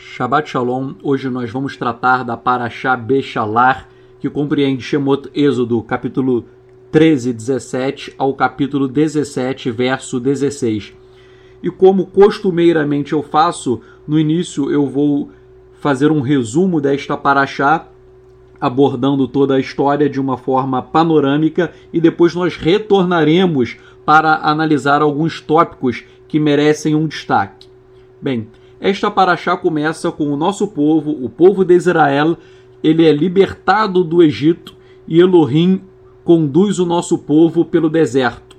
Shabbat Shalom, hoje nós vamos tratar da Parashá Bechalar, que compreende Shemot Êxodo, capítulo 13, 17, ao capítulo 17, verso 16. E como costumeiramente eu faço, no início eu vou fazer um resumo desta Parashá, abordando toda a história de uma forma panorâmica, e depois nós retornaremos para analisar alguns tópicos que merecem um destaque. Bem, esta Parashá começa com o nosso povo, o povo de Israel. Ele é libertado do Egito e Elohim conduz o nosso povo pelo deserto.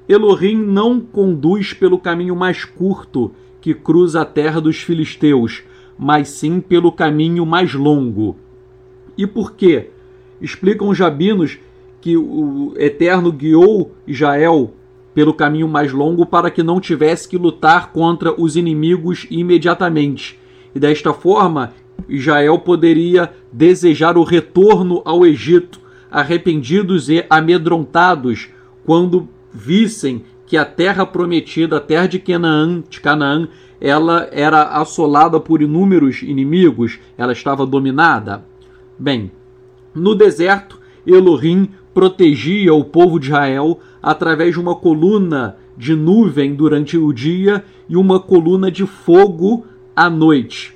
Elohim não conduz pelo caminho mais curto que cruza a terra dos filisteus, mas sim pelo caminho mais longo. E por quê? Explicam os rabinos que o Eterno guiou Israel pelo caminho mais longo para que não tivesse que lutar contra os inimigos imediatamente. E desta forma, Israel poderia desejar o retorno ao Egito, arrependidos e amedrontados, quando vissem que a terra prometida, a terra de Canaã, ela era assolada por inúmeros inimigos, ela estava dominada. Bem, no deserto, Elohim protegia o povo de Israel através de uma coluna de nuvem durante o dia e uma coluna de fogo à noite.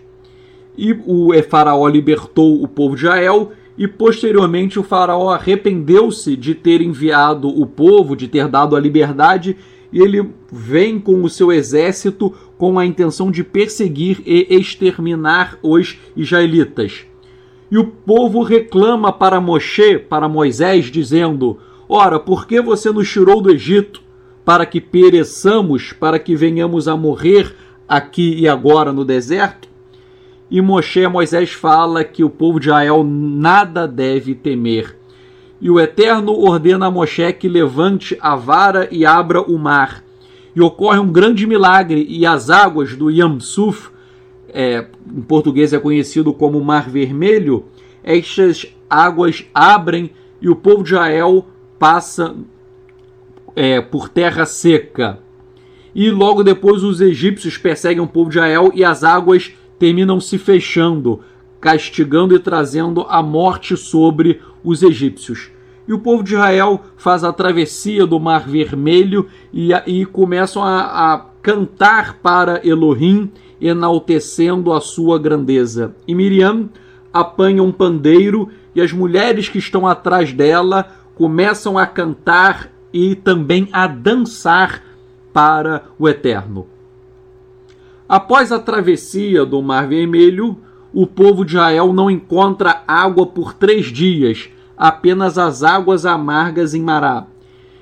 E o faraó libertou o povo de Israel e posteriormente o faraó arrependeu-se de ter enviado o povo, de ter dado a liberdade, e ele vem com o seu exército com a intenção de perseguir e exterminar os israelitas. E o povo reclama para Moisés, dizendo: ora, por que você nos tirou do Egito? Para que pereçamos, para que venhamos a morrer aqui e agora no deserto? E Moisés fala que o povo de Israel nada deve temer. E o Eterno ordena a Moisés que levante a vara e abra o mar. E ocorre um grande milagre, e as águas do Yam Suf, em português é conhecido como Mar Vermelho, estas águas abrem e o povo de Israel passa por terra seca. E logo depois os egípcios perseguem o povo de Israel e as águas terminam se fechando, castigando e trazendo a morte sobre os egípcios. E o povo de Israel faz a travessia do Mar Vermelho e começam a cantar para Elohim, enaltecendo a sua grandeza. E Miriam apanha um pandeiro e as mulheres que estão atrás dela começam a cantar e também a dançar para o Eterno. Após a travessia do Mar Vermelho, o povo de Israel não encontra água por 3 dias, apenas as águas amargas em Mará.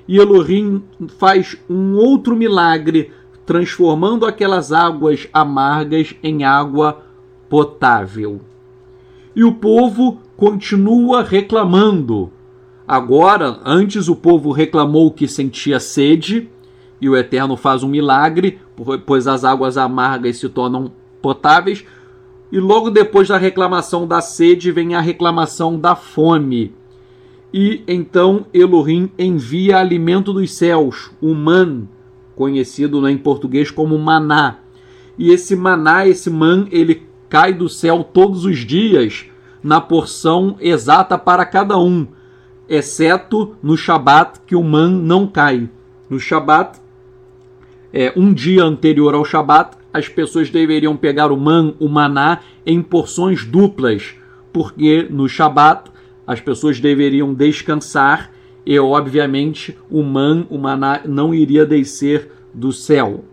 E Elohim faz um outro milagre, transformando aquelas águas amargas em água potável. E o povo continua reclamando. Agora, antes o povo reclamou que sentia sede, e o Eterno faz um milagre, pois as águas amargas se tornam potáveis. E logo depois da reclamação da sede vem a reclamação da fome. E então Elohim envia alimento dos céus, o man, conhecido em português como maná. E esse maná, esse man, ele cai do céu todos os dias, na porção exata para cada um, exceto no Shabat, que o man não cai. No Shabat, um dia anterior ao Shabat, as pessoas deveriam pegar o man, o maná, em porções duplas, porque no Shabat as pessoas deveriam descansar e, obviamente, o maná não iria descer do céu.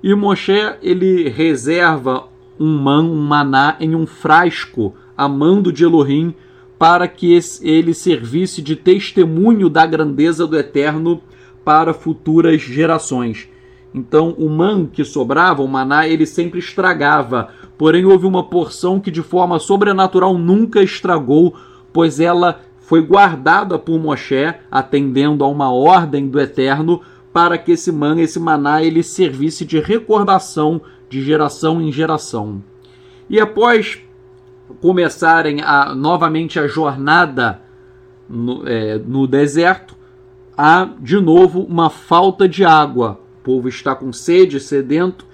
E Moshe, ele reserva um maná em um frasco, a mando de Elohim, para que ele servisse de testemunho da grandeza do Eterno para futuras gerações. Então, o que sobrava, o maná, ele sempre estragava. Porém, houve uma porção que de forma sobrenatural nunca estragou, pois ela foi guardada por Moshe, atendendo a uma ordem do Eterno, para que esse maná, ele servisse de recordação de geração em geração. E após começarem novamente a jornada no deserto, há de novo uma falta de água. O povo está com sede, sedento,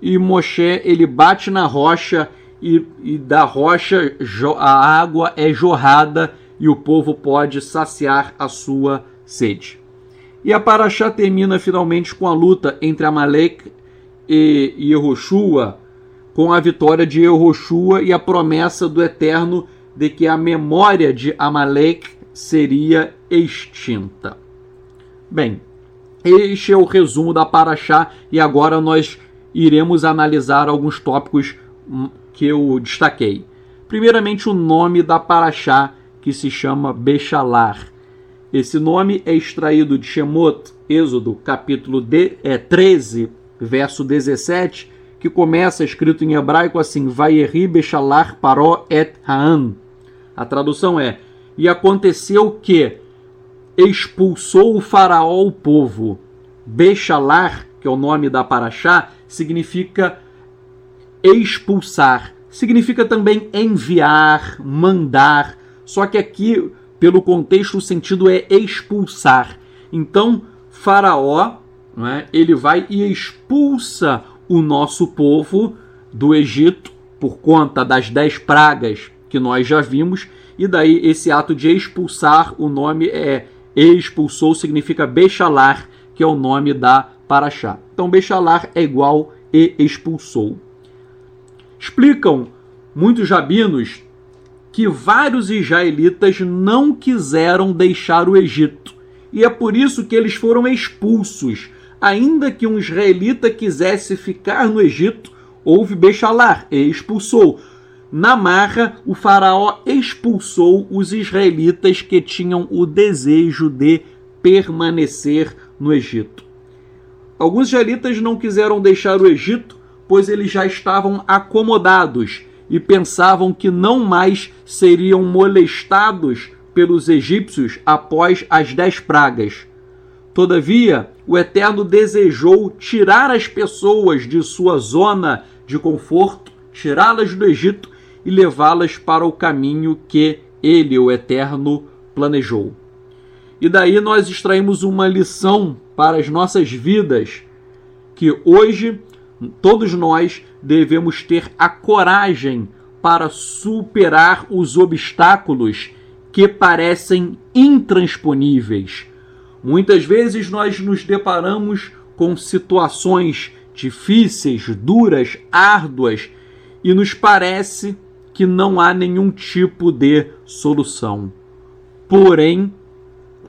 e Moshe ele bate na rocha e da rocha a água é jorrada e o povo pode saciar a sua sede. E a Parashá termina finalmente com a luta entre Amalek e Yehoshua, com a vitória de Yehoshua e a promessa do Eterno de que a memória de Amalek seria extinta. Bem, este é o resumo da Parashá e agora nós iremos analisar alguns tópicos que eu destaquei. Primeiramente, o nome da Parashá, que se chama Bechalar. Esse nome é extraído de Shemot, Êxodo, capítulo 13, verso 17, que começa escrito em hebraico assim: Vayeri Bechalar Paró et Haan. A tradução é: e aconteceu que expulsou o faraó o povo. Bechalar, que é o nome da Parashá, significa expulsar. Significa também enviar, mandar. Só que aqui, pelo contexto, o sentido é expulsar. Então, faraó, não é, ele vai e expulsa o nosso povo do Egito por conta das 10 pragas que nós já vimos. E daí esse ato de expulsar, o nome é expulsou, significa Bechalar, que é o nome da Parashá. Então, Bechalar é igual e expulsou. Explicam muitos rabinos que vários israelitas não quiseram deixar o Egito. E é por isso que eles foram expulsos. Ainda que um israelita quisesse ficar no Egito, houve Bechalar e expulsou. Na marra, o faraó expulsou os israelitas que tinham o desejo de permanecer no Egito. Alguns israelitas não quiseram deixar o Egito, pois eles já estavam acomodados e pensavam que não mais seriam molestados pelos egípcios após as 10 pragas. Todavia, o Eterno desejou tirar as pessoas de sua zona de conforto, tirá-las do Egito e levá-las para o caminho que Ele, o Eterno, planejou. E daí nós extraímos uma lição para as nossas vidas, que hoje todos nós devemos ter a coragem para superar os obstáculos que parecem intransponíveis. Muitas vezes nós nos deparamos com situações difíceis, duras, árduas, e nos parece que não há nenhum tipo de solução. Porém,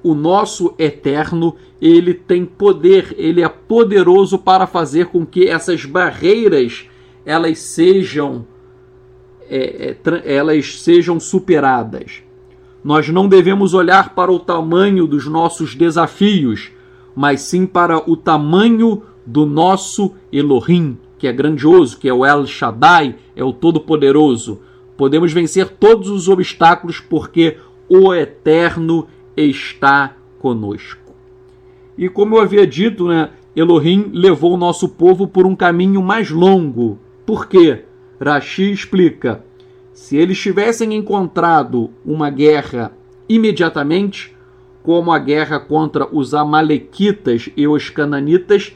o nosso Eterno, ele tem poder, ele é poderoso para fazer com que essas barreiras elas sejam superadas. Nós não devemos olhar para o tamanho dos nossos desafios, mas sim para o tamanho do nosso Elohim, que é grandioso, que é o El Shaddai, é o Todo-Poderoso. Podemos vencer todos os obstáculos porque o Eterno está conosco. E como eu havia dito, Elohim levou o nosso povo por um caminho mais longo. Por quê? Rashi explica: se eles tivessem encontrado uma guerra imediatamente, como a guerra contra os amalequitas e os cananitas,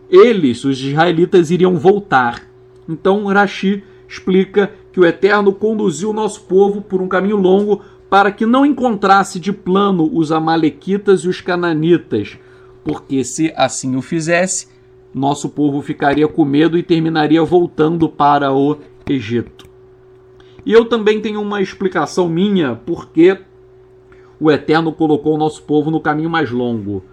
eles, os israelitas, iriam voltar. Então Rashi explica que o Eterno conduziu o nosso povo por um caminho longo para que não encontrasse de plano os amalequitas e os cananitas, porque se assim o fizesse, nosso povo ficaria com medo e terminaria voltando para o Egito. E eu também tenho uma explicação minha porque o Eterno colocou o nosso povo no caminho mais longo.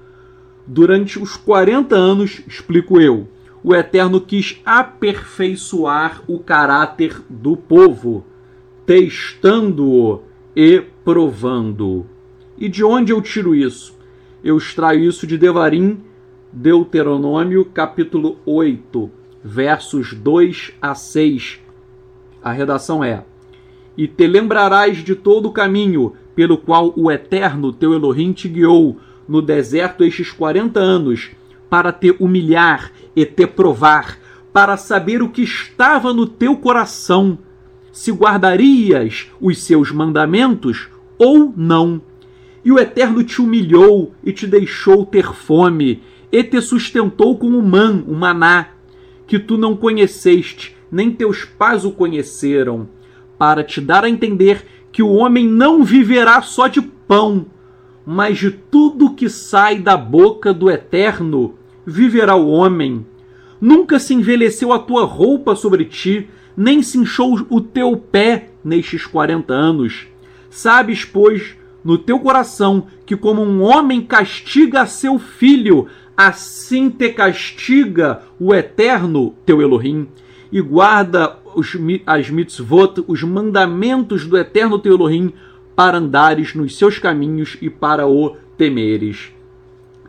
Durante os 40 anos, explico eu, o Eterno quis aperfeiçoar o caráter do povo, testando-o e provando-o. E de onde eu tiro isso? Eu extraio isso de Devarim, Deuteronômio, capítulo 8, versos 2 a 6. A redação é: e te lembrarás de todo o caminho pelo qual o Eterno, teu Elohim, te guiou no deserto estes 40 anos, para te humilhar e te provar, para saber o que estava no teu coração, se guardarias os seus mandamentos ou não. E o Eterno te humilhou e te deixou ter fome, e te sustentou com o maná, que tu não conheceste, nem teus pais o conheceram, para te dar a entender que o homem não viverá só de pão, mas de tudo que sai da boca do Eterno viverá o homem. Nunca se envelheceu a tua roupa sobre ti, nem se inchou o teu pé nestes 40 anos. Sabes, pois, no teu coração, que como um homem castiga a seu filho, assim te castiga o Eterno, teu Elohim, e guarda as mitzvot, os mandamentos do Eterno teu Elohim, para andares nos seus caminhos e para o temeres.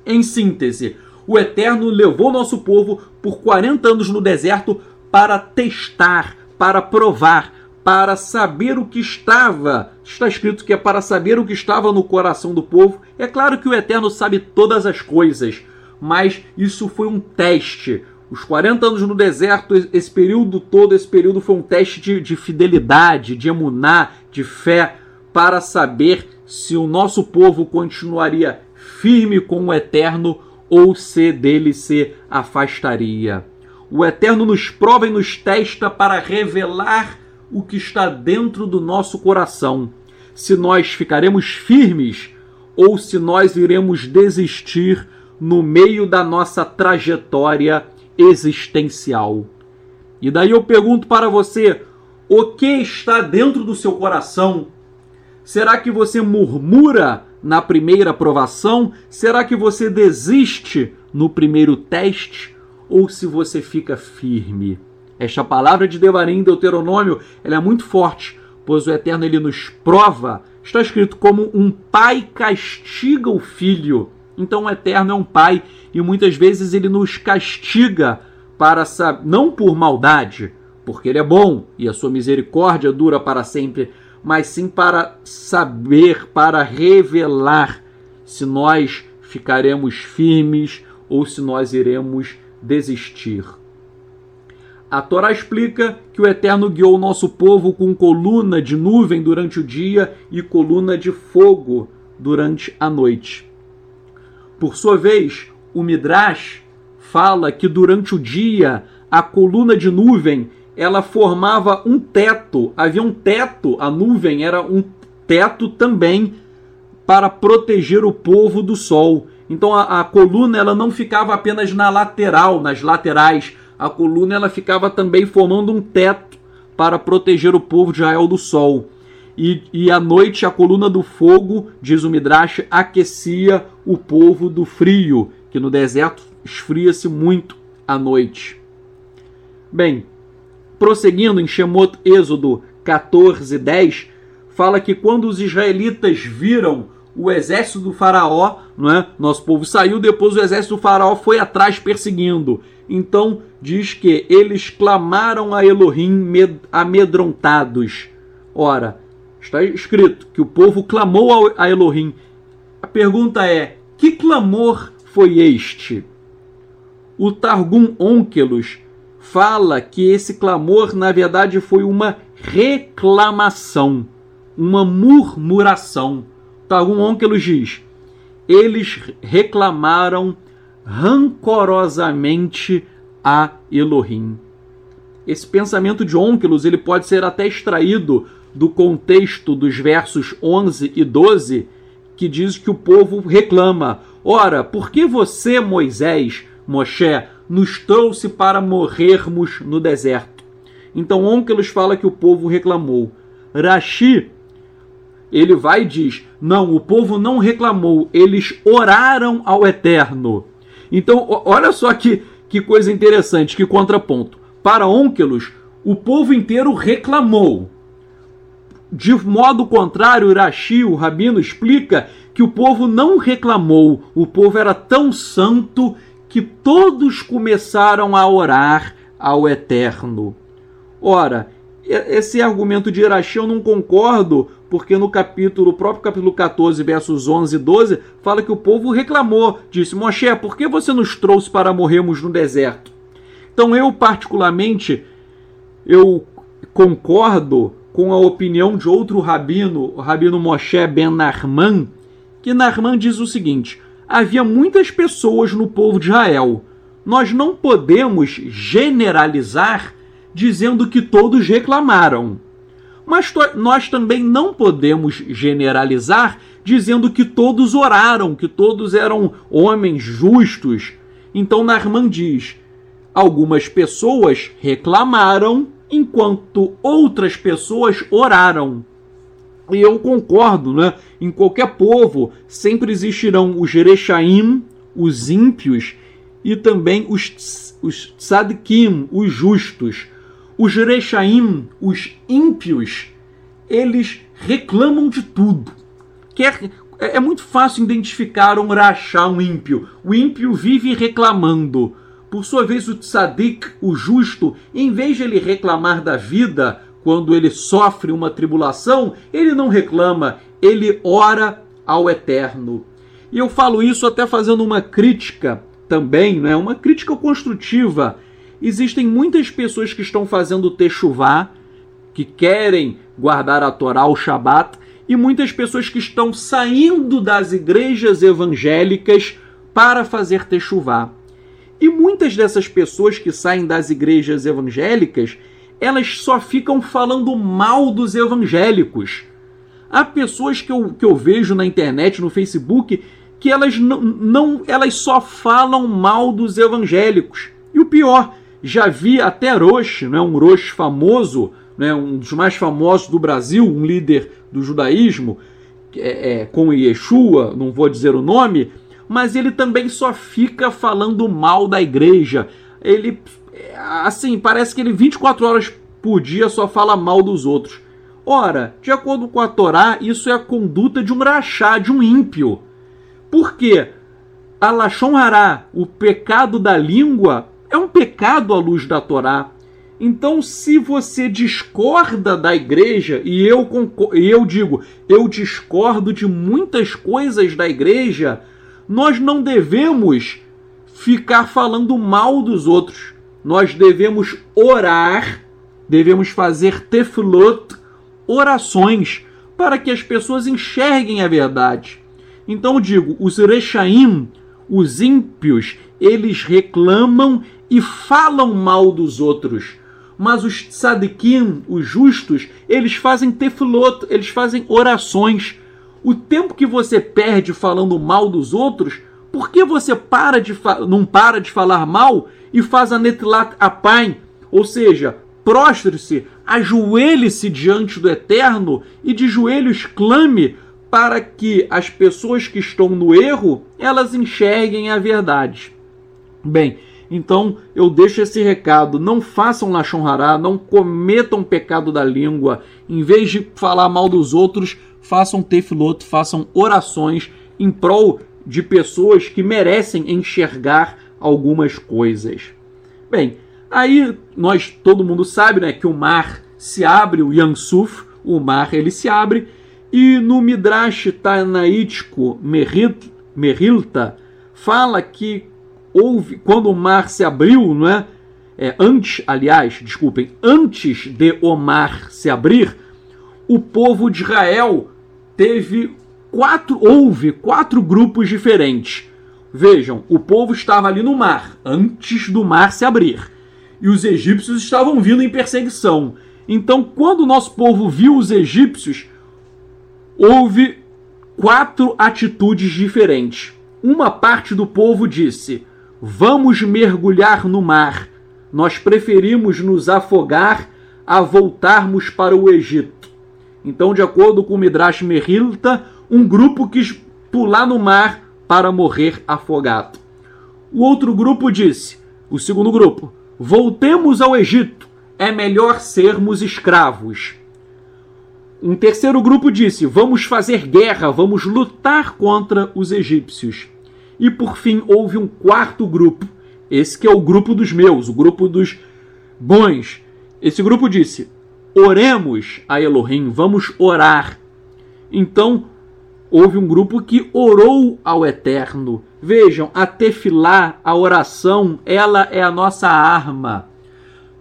Em síntese, o Eterno levou nosso povo por 40 anos no deserto para testar, para provar, para saber o que estava. Está escrito que é para saber o que estava no coração do povo. É claro que o Eterno sabe todas as coisas, mas isso foi um teste. Os 40 anos no deserto, esse período todo, esse período foi um teste de fidelidade, de emuná, de fé, para saber se o nosso povo continuaria firme com o Eterno ou se dele se afastaria. O Eterno nos prova e nos testa para revelar o que está dentro do nosso coração. Se nós ficaremos firmes ou se nós iremos desistir no meio da nossa trajetória existencial. E daí eu pergunto para você, o que está dentro do seu coração? Será que você murmura na primeira provação? Será que você desiste no primeiro teste? Ou se você fica firme? Esta palavra de Devarim, Deuteronômio, ela é muito forte, pois o Eterno ele nos prova. Está escrito como um pai castiga o filho. Então o Eterno é um pai e muitas vezes ele nos castiga para não por maldade, porque ele é bom e a sua misericórdia dura para sempre, mas sim para saber, para revelar se nós ficaremos firmes ou se nós iremos desistir. A Torá explica que o Eterno guiou o nosso povo com coluna de nuvem durante o dia e coluna de fogo durante a noite. Por sua vez, o Midrash fala que durante o dia a coluna de nuvem ela formava um teto, havia um teto, a nuvem era um teto também para proteger o povo do sol. Então a coluna ela não ficava apenas na lateral, nas laterais, a coluna ela ficava também formando um teto para proteger o povo de Israel do sol. E à noite a coluna do fogo, diz o Midrash, aquecia o povo do frio, que no deserto esfria-se muito à noite. Bem, prosseguindo em Shemot, Êxodo 14:10, fala que quando os israelitas viram o exército do faraó, não é? Nosso povo saiu, depois o exército do faraó foi atrás perseguindo. Então diz que eles clamaram a Elohim amedrontados. Ora, está escrito que o povo clamou a Elohim. A pergunta é, que clamor foi este? O Targum Onkelos fala que esse clamor, na verdade, foi uma reclamação, uma murmuração. O Targum Onkelos diz, eles reclamaram rancorosamente a Elohim. Esse pensamento de Onkelos ele pode ser até extraído do contexto dos versos 11 e 12, que diz que o povo reclama. Ora, por que você, Moisés, Moshe, nos trouxe para morrermos no deserto? Então Onkelos fala que o povo reclamou. Rashi, ele vai e diz, não, o povo não reclamou, eles oraram ao Eterno. Então, olha só que coisa interessante, que contraponto. Para Onkelos, o povo inteiro reclamou. De modo contrário, Rashi, o rabino, explica que o povo não reclamou. O povo era tão santo que todos começaram a orar ao Eterno. Ora, esse argumento de Rashi eu não concordo, porque no próprio capítulo 14, versos 11 e 12, fala que o povo reclamou. Disse, Moshe, por que você nos trouxe para morrermos no deserto? Então eu, particularmente, eu concordo com a opinião de outro rabino, o rabino Moshe ben Nachman, que Nachman diz o seguinte, havia muitas pessoas no povo de Israel, nós não podemos generalizar dizendo que todos reclamaram. Mas nós também não podemos generalizar dizendo que todos oraram, que todos eram homens justos. Então Naaman diz, algumas pessoas reclamaram, enquanto outras pessoas oraram. E eu concordo, né? Em qualquer povo sempre existirão os Rechaim, os ímpios, e também os tzadikim, os justos. Os Rechaim, os ímpios, eles reclamam de tudo. É muito fácil identificar um rachá, um ímpio. O ímpio vive reclamando. Por sua vez, o tzadik, o justo, em vez de ele reclamar da vida, quando ele sofre uma tribulação, ele não reclama, ele ora ao Eterno. E eu falo isso até fazendo uma crítica também, né? Uma crítica construtiva. Existem muitas pessoas que estão fazendo techuvá, que querem guardar a Torá, o Shabat, e muitas pessoas que estão saindo das igrejas evangélicas para fazer techuvá. E muitas dessas pessoas que saem das igrejas evangélicas, elas só ficam falando mal dos evangélicos. Há pessoas que eu vejo na internet, no Facebook, que elas elas só falam mal dos evangélicos. E o pior, já vi até Rosh, né, um Rosh famoso, né, um dos mais famosos do Brasil, um líder do judaísmo, com Yeshua, não vou dizer o nome, mas ele também só fica falando mal da igreja. Ele, assim, parece que ele 24 horas por dia só fala mal dos outros. Ora, de acordo com a Torá, isso é a conduta de um rachá, de um ímpio. Por quê? A Lashon Hará, o pecado da língua, é um pecado à luz da Torá. Então, se você discorda da igreja, e eu digo, eu discordo de muitas coisas da igreja, nós não devemos ficar falando mal dos outros. Nós devemos orar, devemos fazer tefilot, orações, para que as pessoas enxerguem a verdade. Então eu digo, os Rechaim, os ímpios, eles reclamam e falam mal dos outros. Mas os tzadikim, os justos, eles fazem tefilot, eles fazem orações. O tempo que você perde falando mal dos outros, por que você não para de falar mal e faz a netilat apain? Ou seja, prostre-se, ajoelhe-se diante do Eterno e de joelhos clame para que as pessoas que estão no erro, elas enxerguem a verdade. Bem, então eu deixo esse recado, não façam Lashon Hará, não cometam pecado da língua, em vez de falar mal dos outros, façam tefilot, façam orações em prol de pessoas que merecem enxergar algumas coisas. Bem, aí todo mundo sabe, né, que o mar se abre, o Yam Suf, o mar ele se abre, e no Midrash Tanaítico Merilta fala que quando o mar se abriu, não é? Antes de o mar se abrir, o povo de Israel houve quatro grupos diferentes. Vejam, o povo estava ali no mar, antes do mar se abrir. E os egípcios estavam vindo em perseguição. Então, quando o nosso povo viu os egípcios, houve 4 atitudes diferentes. Uma parte do povo disse: vamos mergulhar no mar. Nós preferimos nos afogar a voltarmos para o Egito. Então, de acordo com o Midrash Merilta, um grupo quis pular no mar para morrer afogado. O outro grupo disse, o segundo grupo, voltemos ao Egito, é melhor sermos escravos. Um terceiro grupo disse, vamos fazer guerra, vamos lutar contra os egípcios. E por fim houve um quarto grupo, esse que é o grupo dos meus, o grupo dos bons. Esse grupo disse, oremos a Elohim, vamos orar. Então houve um grupo que orou ao Eterno. Vejam, a tefilá, a oração, ela é a nossa arma.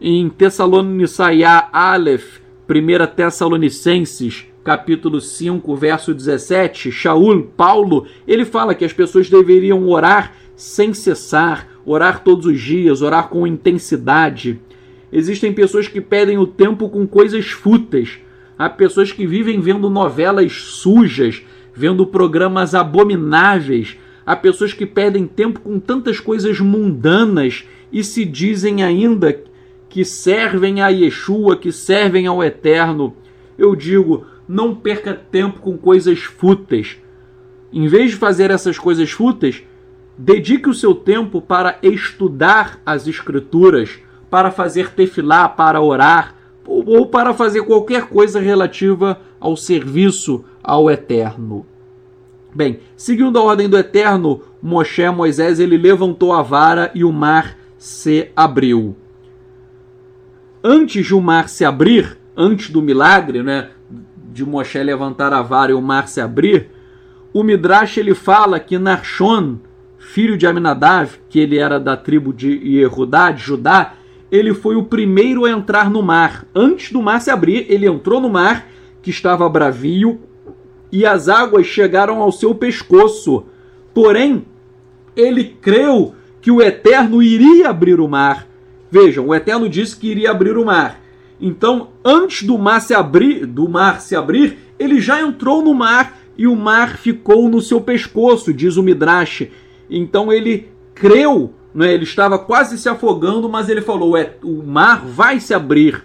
Em Tessalonicenses Aleph, 1 Tessalonicenses, capítulo 5, verso 17, Paulo, ele fala que as pessoas deveriam orar sem cessar, orar todos os dias, orar com intensidade. Existem pessoas que pedem o tempo com coisas fúteis. Há pessoas que vivem vendo novelas sujas, vendo programas abomináveis. Há pessoas que perdem tempo com tantas coisas mundanas e se dizem ainda que servem a Yeshua, que servem ao Eterno. Eu digo, não perca tempo com coisas fúteis. Em vez de fazer essas coisas fúteis, dedique o seu tempo para estudar as Escrituras, para fazer tefilá, para orar, ou para fazer qualquer coisa relativa ao serviço ao Eterno. Bem, seguindo a ordem do Eterno, Moisés, ele levantou a vara e o mar se abriu. Antes de o mar se abrir, antes do milagre, né, de Moshe levantar a vara e o mar se abrir, o Midrash ele fala que Nachshon, filho de Aminadav, que ele era da tribo de Yehudá, de Judá, ele foi o primeiro a entrar no mar. Antes do mar se abrir, ele entrou no mar, que estava bravio, e as águas chegaram ao seu pescoço. Porém, ele creu que o Eterno iria abrir o mar. Vejam, o Eterno disse que iria abrir o mar. Então, antes do mar se abrir, ele já entrou no mar e o mar ficou no seu pescoço, diz o Midrash. Então ele creu, né? Ele estava quase se afogando, mas ele falou, o mar vai se abrir.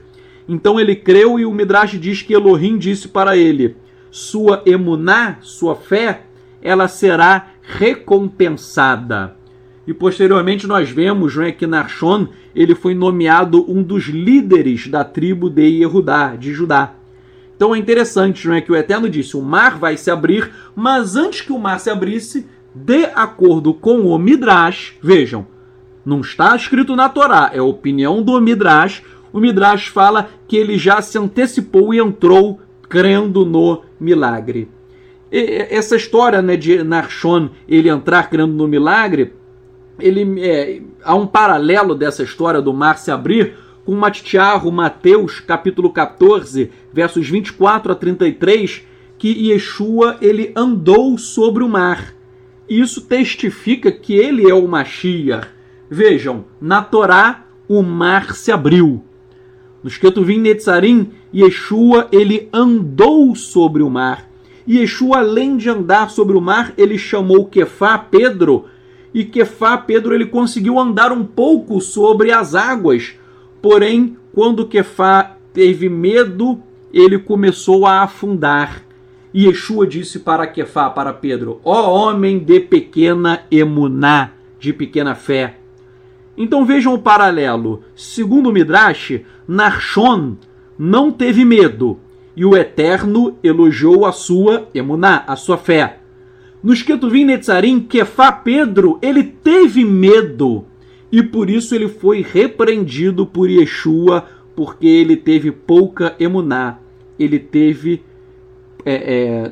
Então ele creu e o Midrash diz que Elohim disse para ele, sua emuná, sua fé, ela será recompensada. E posteriormente nós vemos, né, que Nachshon ele foi nomeado um dos líderes da tribo de Yehudá, de Judá. Então é interessante, não é, que o Eterno disse, o mar vai se abrir, mas antes que o mar se abrisse, de acordo com o Midrash, vejam, não está escrito na Torá, é a opinião do Midrash, o Midrash fala que ele já se antecipou e entrou crendo no milagre. E essa história, né, de Nachshon ele entrar crendo no milagre, há um paralelo dessa história do mar se abrir com Matitiarro, Mateus, capítulo 14, versos 24 a 33, que Yeshua ele andou sobre o mar. Isso testifica que ele é o Mashiach. Vejam, na Torá o mar se abriu. Nos Ketuvim Netzarim, Yeshua ele andou sobre o mar. E Yeshua, além de andar sobre o mar, ele chamou Kefá, Pedro, e Kefá, Pedro, ele conseguiu andar um pouco sobre as águas. Porém, quando Kefá teve medo, ele começou a afundar. E Yeshua disse para Kefá, para Pedro, ó homem de pequena emuná, de pequena fé. Então vejam o paralelo. Segundo o Midrash, Nachshon não teve medo, e o Eterno elogiou a sua emuná, a sua fé. Nos Ketuvim Netzarim, Kefá, Pedro, ele teve medo, e por isso ele foi repreendido por Yeshua, porque ele teve pouca emuná, ele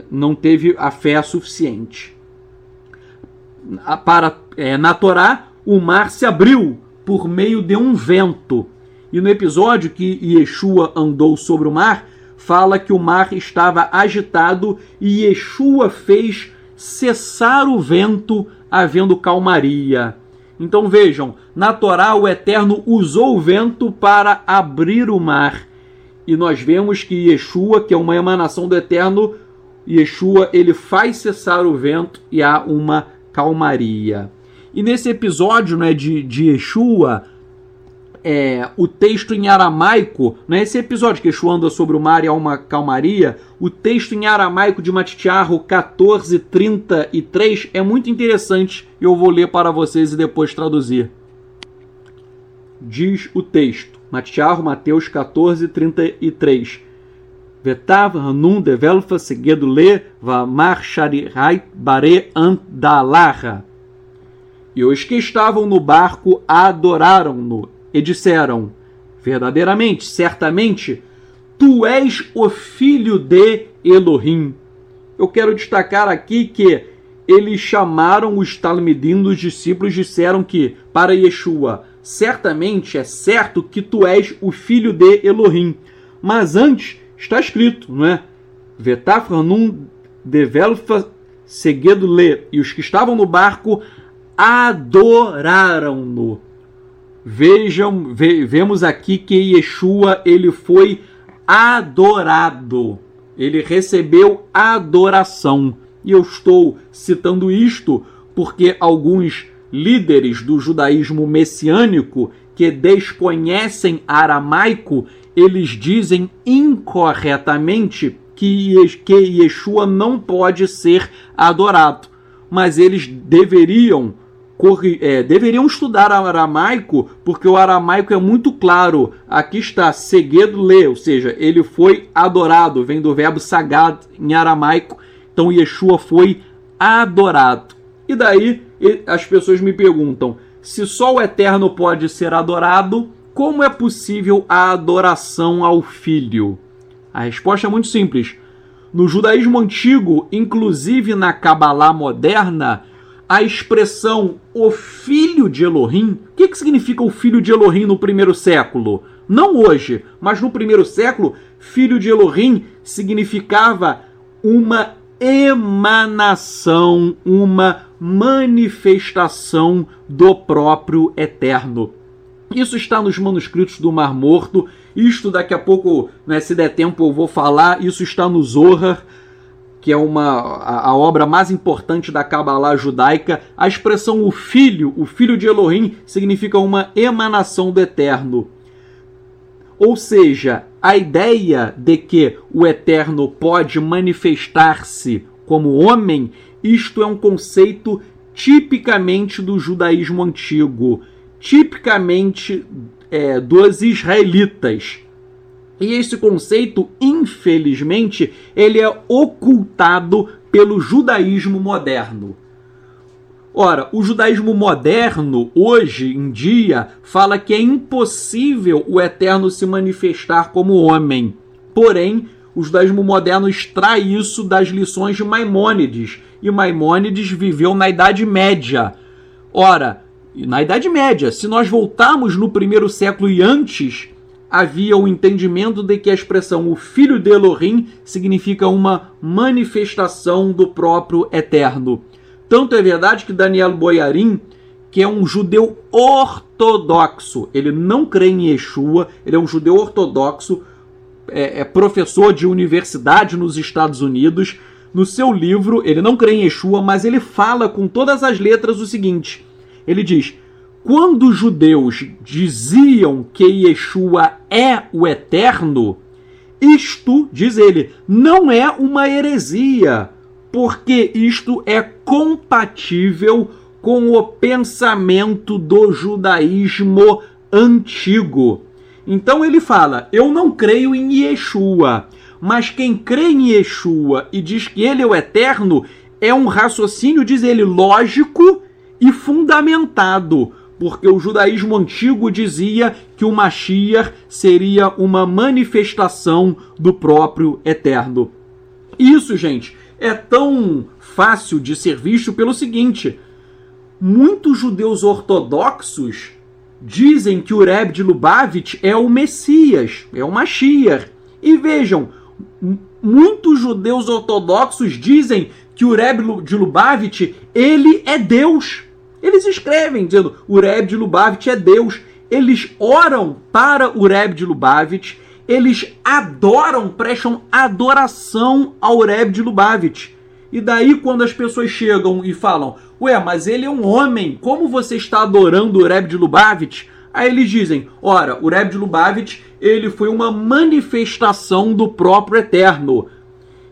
não teve a fé suficiente. Na Torá, o mar se abriu por meio de um vento, e no episódio que Yeshua andou sobre o mar, fala que o mar estava agitado e Yeshua fez cessar o vento, havendo calmaria. Então vejam, na Torá o Eterno usou o vento para abrir o mar. E nós vemos que Yeshua, que é uma emanação do Eterno, Yeshua ele faz cessar o vento e há uma calmaria. E nesse episódio, né, de Yeshua, o texto em aramaico, né, esse episódio que Yeshua anda sobre o mar e há uma calmaria, o texto em aramaico de Matitiarro 14:33 é muito interessante. Eu vou ler para vocês e depois traduzir. Diz o texto, Matitiarro, Mateus 14:33. Vetav hanun develfa seguedo le vamar sharirai bare andalarra. E os que estavam no barco adoraram-no e disseram, verdadeiramente, certamente, tu és o filho de Elohim. Eu quero destacar aqui que eles chamaram os talmidim dos discípulos, disseram que, para Yeshua, certamente é certo que tu és o filho de Elohim. Mas antes está escrito, não é? Vetafranum develfa seguedo le. E os que estavam no barco adoraram-no. Vemos aqui que Yeshua, ele foi adorado. Ele recebeu adoração. E eu estou citando isto porque alguns líderes do judaísmo messiânico que desconhecem aramaico, eles dizem incorretamente que Yeshua não pode ser adorado. Mas eles deveriam estudar aramaico, porque o aramaico é muito claro. Aqui está, seged lê, ou seja, ele foi adorado, vem do verbo sagad em aramaico. Então Yeshua foi adorado. E daí as pessoas me perguntam, se só o Eterno pode ser adorado, como é possível a adoração ao Filho? A resposta é muito simples. No judaísmo antigo, inclusive na Cabalá moderna, a expressão o Filho de Elohim, o que significa o Filho de Elohim no primeiro século? Não hoje, mas no primeiro século, Filho de Elohim significava uma emanação, uma manifestação do próprio Eterno. Isso está nos manuscritos do Mar Morto. Isto daqui a pouco, né, se der tempo eu vou falar. Isso está no Zohar, que é a obra mais importante da Cabalá judaica. A expressão o Filho de Elohim, significa uma emanação do Eterno. Ou seja, a ideia de que o Eterno pode manifestar-se como homem, isto é um conceito tipicamente do judaísmo antigo, tipicamente dos israelitas. E esse conceito, infelizmente, ele é ocultado pelo judaísmo moderno. Ora, o judaísmo moderno, hoje em dia, fala que é impossível o Eterno se manifestar como homem. Porém, o judaísmo moderno extrai isso das lições de Maimônides. E Maimônides viveu na Idade Média. Ora, na Idade Média, se nós voltarmos no primeiro século e antes, havia o entendimento de que a expressão o Filho de Elohim significa uma manifestação do próprio Eterno. Tanto é verdade que Daniel Boyarin, que é um judeu ortodoxo, ele não crê em Yeshua, ele é um judeu ortodoxo, é professor de universidade nos Estados Unidos. No seu livro, ele não crê em Yeshua, mas ele fala com todas as letras o seguinte, ele diz, quando os judeus diziam que Yeshua é o Eterno, isto, diz ele, não é uma heresia, porque isto é compatível com o pensamento do judaísmo antigo. Então ele fala, eu não creio em Yeshua, mas quem crê em Yeshua e diz que ele é o Eterno, é um raciocínio, diz ele, lógico e fundamentado, porque o judaísmo antigo dizia que o Mashiach seria uma manifestação do próprio Eterno. Isso, gente, é tão fácil de ser visto pelo seguinte, muitos judeus ortodoxos dizem que o Rebbe de Lubavitch é o Messias, é o Mashiach. E vejam, muitos judeus ortodoxos dizem que o Rebbe de Lubavitch, ele é Deus. Eles escrevem dizendo, o Rebbe de Lubavitch é Deus. Eles oram para o Rebbe de Lubavitch, eles adoram, prestam adoração ao Rebbe de Lubavitch. E daí quando as pessoas chegam e falam, ué, mas ele é um homem, como você está adorando o Rebbe de Lubavitch? Aí eles dizem, ora, o Rebbe de Lubavitch, ele foi uma manifestação do próprio Eterno.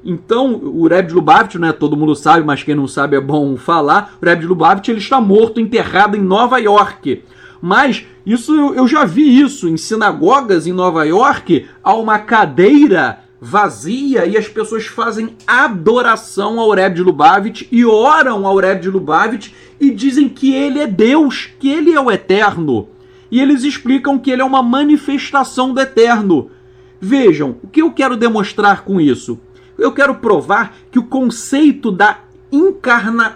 Então, o Rebbe de Lubavitch, né, todo mundo sabe, mas quem não sabe é bom falar, o Rebbe de Lubavitch, ele está morto, enterrado em Nova York. Mas isso eu já vi isso em sinagogas em Nova York, há uma cadeira vazia e as pessoas fazem adoração ao Rebbe de Lubavitch e oram ao Rebbe de Lubavitch e dizem que ele é Deus, que ele é o Eterno. E eles explicam que ele é uma manifestação do Eterno. Vejam, o que eu quero demonstrar com isso? Eu quero provar que o conceito da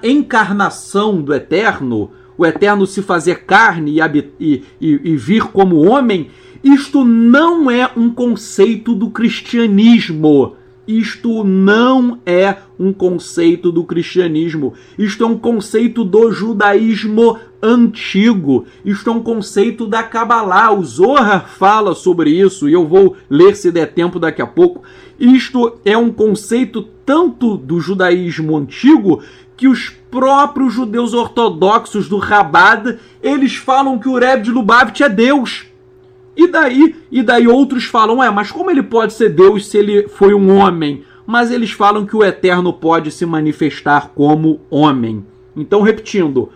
encarnação do Eterno, o Eterno se fazer carne e vir como homem, isto não é um conceito do cristianismo. isto não é um conceito do cristianismo. Isto é um conceito do judaísmo antigo. Isto é um conceito da Cabalá. O Zohar fala sobre isso e eu vou ler se der tempo daqui a pouco. Isto é um conceito tanto do judaísmo antigo que os próprios judeus ortodoxos do Chabad, eles falam que o Rebbe de Lubavitch é Deus. E daí outros falam, mas como ele pode ser Deus se ele foi um homem? Mas eles falam que o Eterno pode se manifestar como homem. Então, repetindo,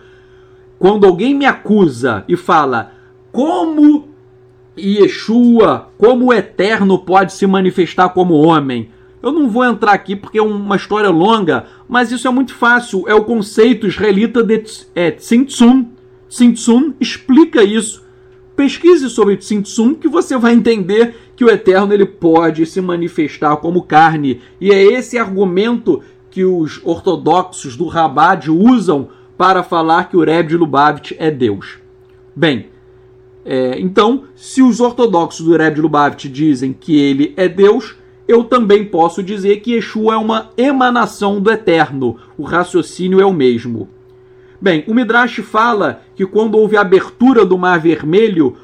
quando alguém me acusa e fala como Yeshua, como o Eterno pode se manifestar como homem, eu não vou entrar aqui porque é uma história longa, mas isso é muito fácil, é o conceito israelita de Tzimtzum. Tzimtzum explica isso. Pesquise sobre Tzimtzum que você vai entender que o Eterno ele pode se manifestar como carne. E é esse argumento que os ortodoxos do Chabad usam para falar que o Rebbe de Lubavitch é Deus. Bem, então, se os ortodoxos do Rebbe de Lubavitch dizem que ele é Deus, eu também posso dizer que Yeshua é uma emanação do Eterno. O raciocínio é o mesmo. Bem, o Midrash fala que quando houve a abertura do Mar Vermelho,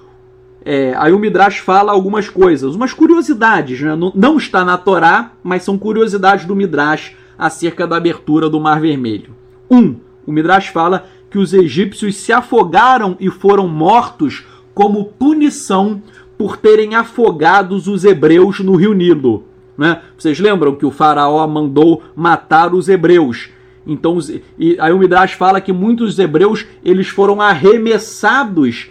aí o Midrash fala algumas coisas, umas curiosidades, né? Não está na Torá, mas são curiosidades do Midrash acerca da abertura do Mar Vermelho. O Midrash fala que os egípcios se afogaram e foram mortos como punição por terem afogados os hebreus no rio Nilo. Né? Vocês lembram que o faraó mandou matar os hebreus? Então, aí o Midrash fala que muitos hebreus eles foram arremessados,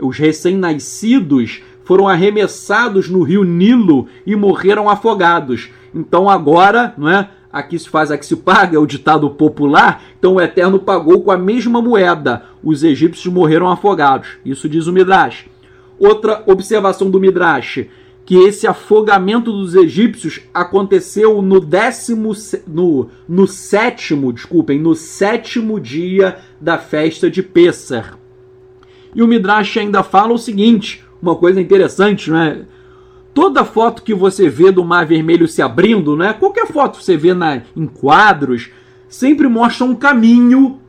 os recém-nascidos foram arremessados no rio Nilo e morreram afogados. Então agora, não é? Aqui se faz, aqui se paga, é o ditado popular, então o Eterno pagou com a mesma moeda. Os egípcios morreram afogados. Isso diz o Midrash. Outra observação do Midrash, que esse afogamento dos egípcios aconteceu no sétimo dia da festa de Pêssar. E o Midrash ainda fala o seguinte, uma coisa interessante, né? Toda foto que você vê do Mar Vermelho se abrindo, né? Qualquer foto que você vê em quadros, sempre mostra um caminho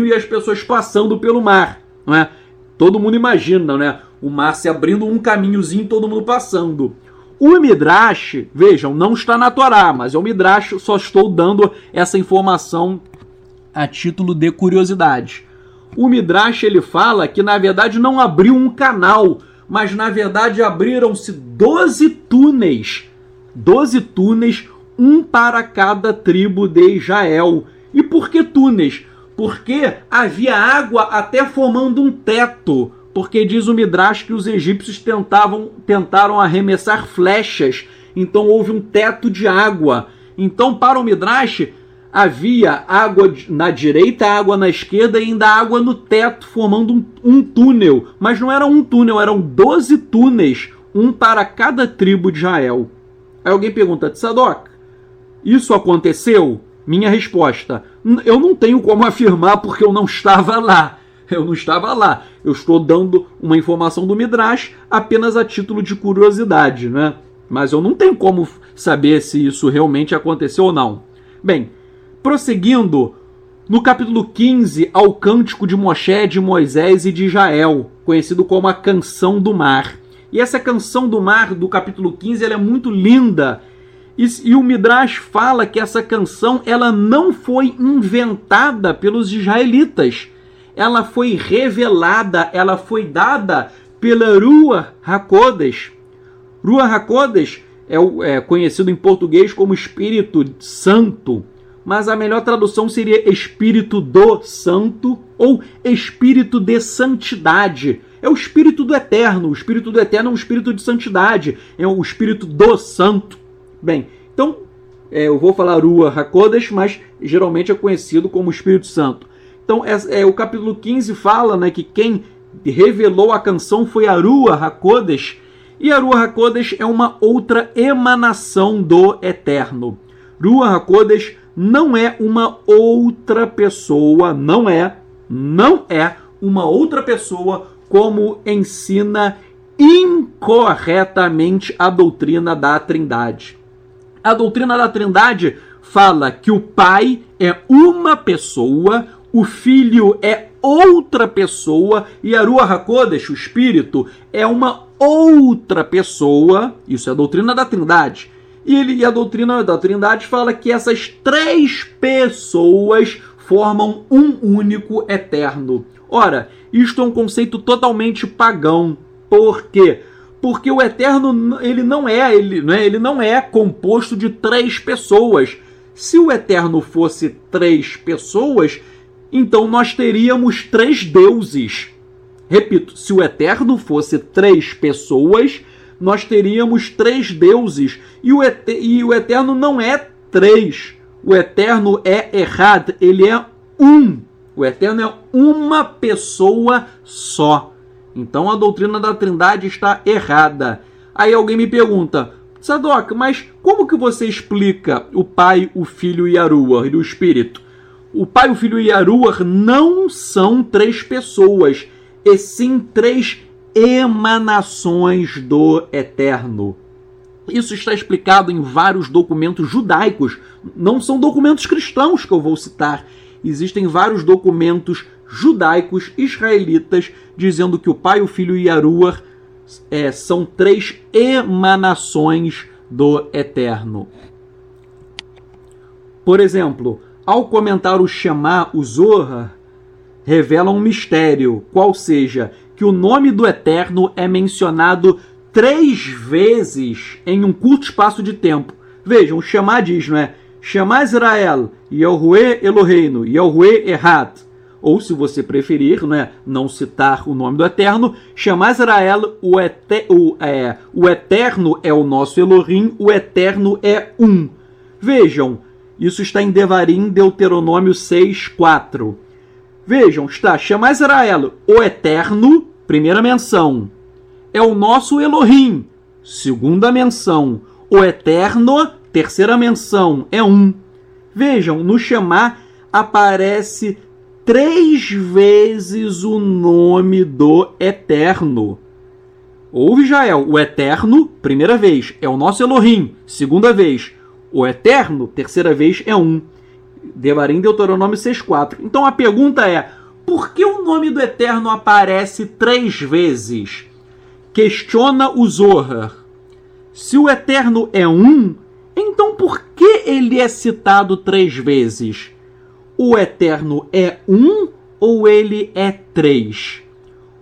e as pessoas passando pelo mar, não é? Todo mundo imagina, né? O mar se abrindo, um caminhozinho, todo mundo passando. O Midrash, vejam, não está na Torá, mas é o Midrash, só estou dando essa informação a título de curiosidade. O Midrash, ele fala que, na verdade, não abriu um canal, mas, na verdade, abriram-se 12 túneis. 12 túneis, um para cada tribo de Israel. E por que túneis? Porque havia água até formando um teto. Porque diz o Midrash que os egípcios tentaram arremessar flechas. Então houve um teto de água. Então, para o Midrash, havia água na direita, água na esquerda e ainda água no teto, formando um túnel. Mas não era um túnel, eram 12 túneis, um para cada tribo de Israel. Aí alguém pergunta, Tzadok, isso aconteceu? Minha resposta, eu não tenho como afirmar porque eu não estava lá. Eu não estava lá. Eu estou dando uma informação do Midrash apenas a título de curiosidade, né? Mas eu não tenho como saber se isso realmente aconteceu ou não. Bem, prosseguindo, no capítulo 15, ao cântico de Moshe, de Moisés e de Israel, conhecido como a Canção do Mar. E essa Canção do Mar, do capítulo 15, ela é muito linda. E o Midrash fala que essa canção ela não foi inventada pelos israelitas. Ela foi revelada, ela foi dada pela Ruach HaKodesh. Ruach HaKodesh é conhecido em português como Espírito Santo, mas a melhor tradução seria Espírito do Santo ou Espírito de Santidade. É o Espírito do Eterno. O Espírito do Eterno é um Espírito de Santidade. É o Espírito do Santo. Bem, então eu vou falar Ruach HaKodesh, mas geralmente é conhecido como Espírito Santo. Então, o capítulo 15 fala, né, que quem revelou a canção foi a Ruach HaKodesh, e a Ruach HaKodesh é uma outra emanação do Eterno. Ruach HaKodesh não é uma outra pessoa, não é uma outra pessoa como ensina incorretamente a doutrina da Trindade. A doutrina da Trindade fala que o Pai é uma pessoa, o Filho é outra pessoa e a Ruach HaKodesh, o Espírito, é uma outra pessoa. Isso é a doutrina da Trindade. E a doutrina da Trindade fala que essas três pessoas formam um único eterno. Ora, isto é um conceito totalmente pagão. Por quê? Porque o eterno ele não é composto de três pessoas. Se o eterno fosse três pessoas, então nós teríamos três deuses. Repito, se o eterno fosse três pessoas, nós teríamos três deuses. E o eterno não é três. O eterno é errado, ele é um. O eterno é uma pessoa só. Então a doutrina da Trindade está errada. Aí alguém me pergunta, Tzadok, mas como que você explica o Pai, o Filho e a Ruach, e o Espírito? O Pai, o Filho e a Ruach não são três pessoas, e sim três emanações do Eterno. Isso está explicado em vários documentos judaicos. Não são documentos cristãos que eu vou citar. Existem vários documentos judaicos, israelitas, dizendo que o Pai, o Filho e a Ruach são três emanações do Eterno. Por exemplo, ao comentar o Shema, o Zohar revela um mistério, qual seja que o nome do Eterno é mencionado 3 vezes em um curto espaço de tempo. Vejam, o Shema diz, não é? Shema Israel, Yahuwah Eloheinu, Yahuwah Echad. Ou, se você preferir, não citar o nome do Eterno, Shema Israel, o Eterno é o nosso Elohim, o Eterno é um. Vejam, isso está em Devarim, Deuteronômio 6:4. Vejam, está Shema Israel, o Eterno, primeira menção. É o nosso Elohim, segunda menção. O Eterno, terceira menção, é um. Vejam, no Shema aparece 3 vezes o nome do Eterno. Ouve, Jael, o Eterno, primeira vez, é o nosso Elohim. Segunda vez, o Eterno, terceira vez, é um. Devarim, Deuteronômio 6:4. Então a pergunta é, por que o nome do Eterno aparece 3 vezes? Questiona o Zohar. Se o Eterno é um, então por que ele é citado 3 vezes? O Eterno é um ou ele é 3?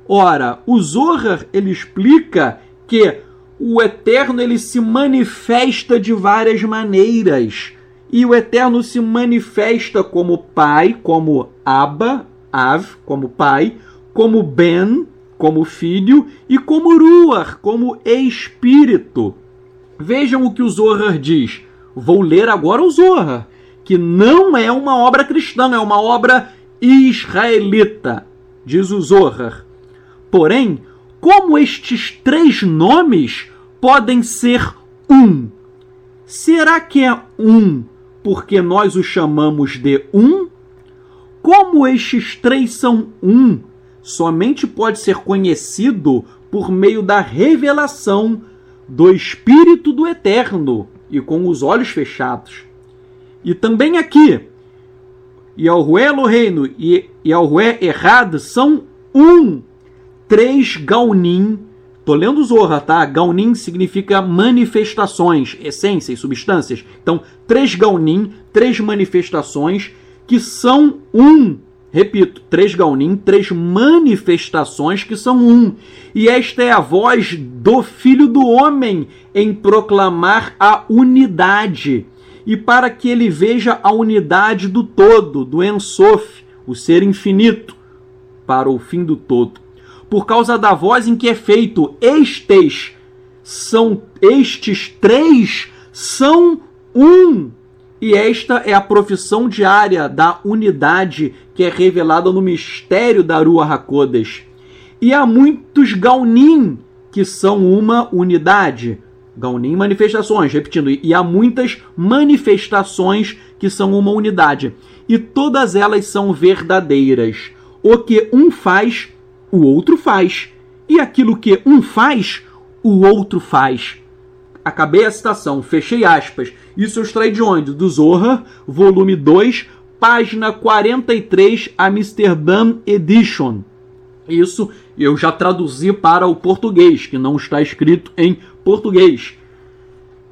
Ora, o Zohar ele explica que o Eterno ele se manifesta de várias maneiras. E o Eterno se manifesta como Pai, como Abba, Av, como Pai, como Ben, como Filho, e como Ruach, como Espírito. Vejam o que o Zohar diz. Vou ler agora o Zohar, que não é uma obra cristã, é uma obra israelita, diz o Zohar. Porém, como estes 3 nomes podem ser um? Será que é um porque nós o chamamos de um? Como estes 3 são um, somente pode ser conhecido por meio da revelação do Espírito do Eterno e com os olhos fechados. E também aqui, Yahuwah Eloheinu e Yahuwah Echad são um. 3 Gaunim. Estou lendo o Zohar, tá? Gaunim significa manifestações, essências, substâncias. Então, 3 Gaunim, 3 manifestações que são um. Repito, 3 Gaunim, 3 manifestações que são um. E esta é a voz do Filho do Homem em proclamar a unidade. E para que ele veja a unidade do todo, do En Sof, o ser infinito, para o fim do todo. Por causa da voz em que é feito, estes 3 são um. E esta é a profissão diária da unidade que é revelada no mistério da Ruach HaKodesh. E há muitos Gaunim que são uma unidade. Gaunim, manifestações, repetindo. E há muitas manifestações que são uma unidade. E todas elas são verdadeiras. O que um faz, o outro faz. E aquilo que um faz, o outro faz. acabei a citação, fechei aspas. Isso eu extraí de onde? Do Zohar, volume 2, página 43, Amsterdam Edition. Isso eu já traduzi para o português, que não está escrito em português.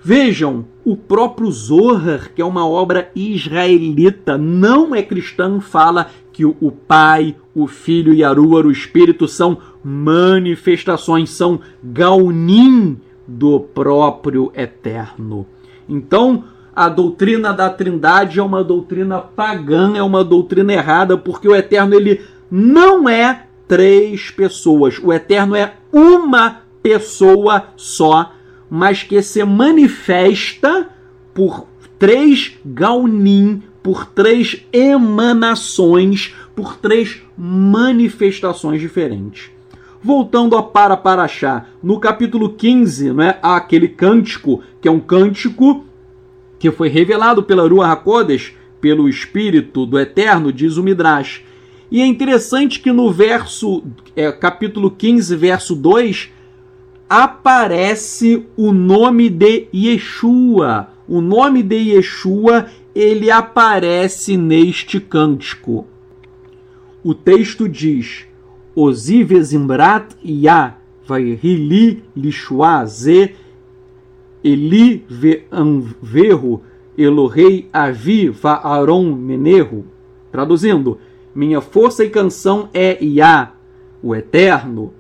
Vejam, o próprio Zohar, que é uma obra israelita, não é cristã, fala que o Pai, o Filho e Yaruar, o Espírito, são manifestações, são Gaonim do próprio Eterno. Então, a doutrina da Trindade é uma doutrina pagã, é uma doutrina errada, porque o Eterno ele não é 3 pessoas. O Eterno é uma pessoa só, mas que se manifesta por 3 Gaonim, por 3 emanações, por 3 manifestações diferentes. Voltando a Parashá, no capítulo 15, né, há aquele cântico, que é um cântico que foi revelado pela Ruach HaKodesh, pelo Espírito do Eterno, diz o Midrash. E é interessante que no capítulo 15, verso 2, aparece o nome de Yeshua. O nome de Yeshua, ele aparece neste cântico. O texto diz: Ozi vezimrat ya vaihili lishua ze eli ve'anverro Elohei avi va'aron menerro. Traduzindo, minha força e canção é Yah, o Eterno.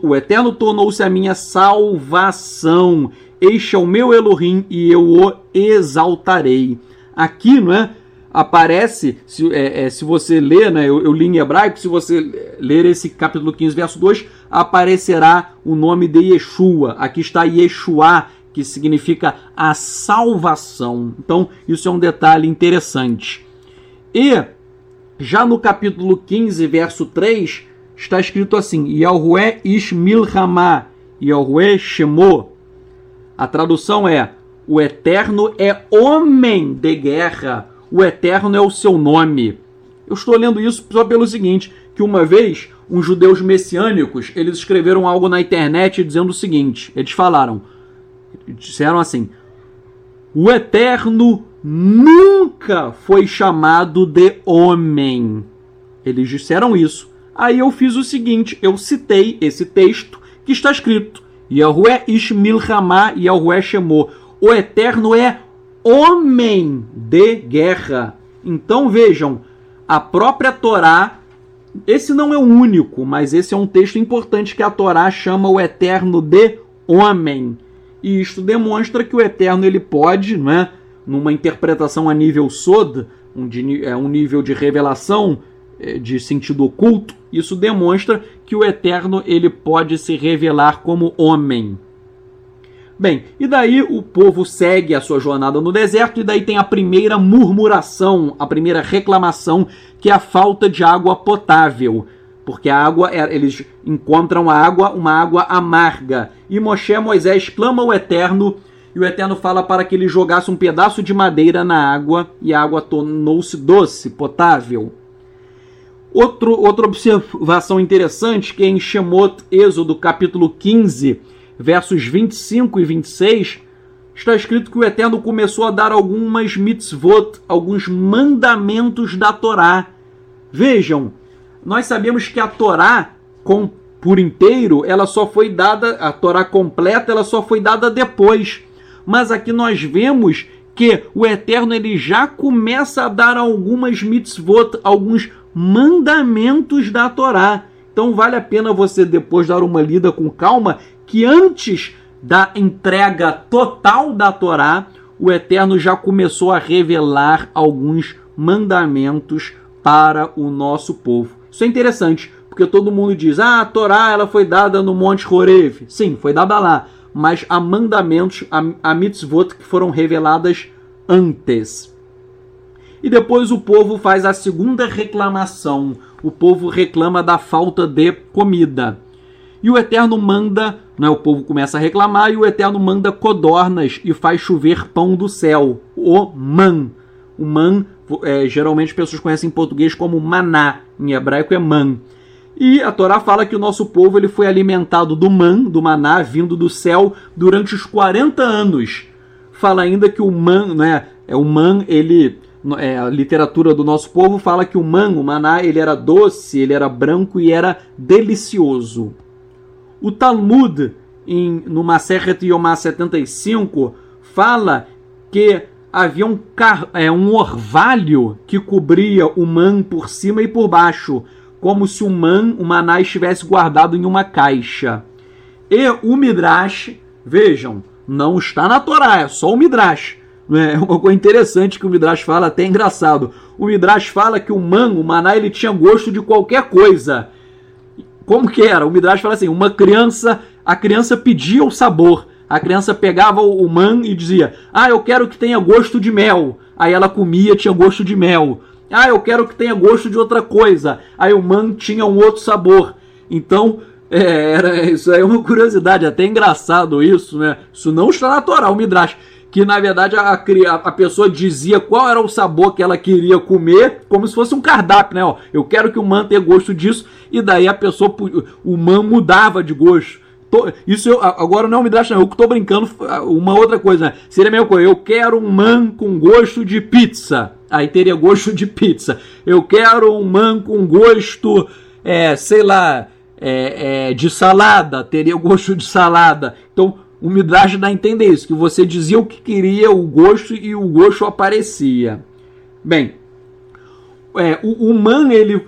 O Eterno tornou-se a minha salvação. Este é o meu Elohim e eu o exaltarei. Aqui, não é? Aparece, se você ler, né, eu li em hebraico, se você ler esse capítulo 15, verso 2, aparecerá o nome de Yeshua. Aqui está Yeshua, que significa a salvação. Então, isso é um detalhe interessante. E, já no capítulo 15, verso 3, está escrito assim: Yahué ish milhamá, Yahué shemó. A tradução é: o Eterno é homem de guerra, o Eterno é o seu nome. Eu estou lendo isso só pelo seguinte, que uma vez, uns judeus messiânicos, eles escreveram algo na internet dizendo o seguinte, disseram assim: o Eterno nunca foi chamado de homem. Eles disseram isso. Aí eu fiz o seguinte, eu citei esse texto que está escrito: Yahué ish milhamá, Yahué shemó. O Eterno é homem de guerra. Então vejam, a própria Torá, esse não é o único, mas esse é um texto importante que a Torá chama o Eterno de homem. E isto demonstra que o Eterno ele pode, não é, numa interpretação a nível Sod, um nível de revelação, de sentido oculto, isso demonstra que o Eterno ele pode se revelar como homem. Bem, e daí o povo segue a sua jornada no deserto, e daí tem a primeira murmuração, a primeira reclamação, que é a falta de água potável. Porque a água, eles encontram uma água amarga. E Moisés clama ao Eterno, e o Eterno fala para que ele jogasse um pedaço de madeira na água, e a água tornou-se doce, potável. Outra observação interessante, que é em Shemot, Êxodo, capítulo 15, versos 25 e 26, está escrito que o Eterno começou a dar algumas mitzvot, alguns mandamentos da Torá. Vejam, nós sabemos que a Torá, por inteiro, ela só foi dada, a Torá completa, ela só foi dada depois. Mas aqui nós vemos que o Eterno ele já começa a dar algumas mitzvot, alguns mandamentos da Torá. Então vale a pena você depois dar uma lida com calma, que antes da entrega total da Torá, o Eterno já começou a revelar alguns mandamentos para o nosso povo. Isso é interessante, porque todo mundo diz, a Torá ela foi dada no Monte Horeb. Sim, foi dada lá, mas há mandamentos, há mitzvot que foram reveladas antes. E depois o povo faz a segunda reclamação. O povo reclama da falta de comida. E o Eterno manda, né, o povo começa a reclamar, e o Eterno manda codornas e faz chover pão do céu, o man. O man, geralmente as pessoas conhecem em português como maná, em hebraico é man. E a Torá fala que o nosso povo ele foi alimentado do maná, vindo do céu, durante os 40 anos. Fala ainda que o maná, a literatura do nosso povo fala que o maná, ele era doce, ele era branco e era delicioso. O Talmud, no Masechet Yomá 75, fala que havia um orvalho que cobria o por cima e por baixo, como se o maná estivesse guardado em uma caixa. E o Midrash, vejam, não está na Torá, é só o Midrash. É uma coisa interessante que o Midrash fala, até engraçado. O Midrash fala que o maná, ele tinha gosto de qualquer coisa. Como que era? O Midrash fala assim, a criança pedia o sabor. A criança pegava o e dizia, eu quero que tenha gosto de mel. Aí ela comia, tinha gosto de mel. Eu quero que tenha gosto de outra coisa. Aí o tinha um outro sabor. Então, isso aí é uma curiosidade, até engraçado isso, né? Isso não está na Torá, o Midrash. Que, na verdade, a pessoa dizia qual era o sabor que ela queria comer, como se fosse um cardápio, né? Eu quero que o tenha gosto disso, e daí o mudava de gosto. Isso agora não é um Midrash, não. Eu estou brincando, uma outra coisa, né? Seria a mesma coisa. Eu quero um com gosto de pizza. Aí teria gosto de pizza. Eu quero um com gosto, de salada. Teria gosto de salada. Então, o Midrash dá a entender isso, que você dizia o que queria, o gosto, e o gosto aparecia. Bem, o ele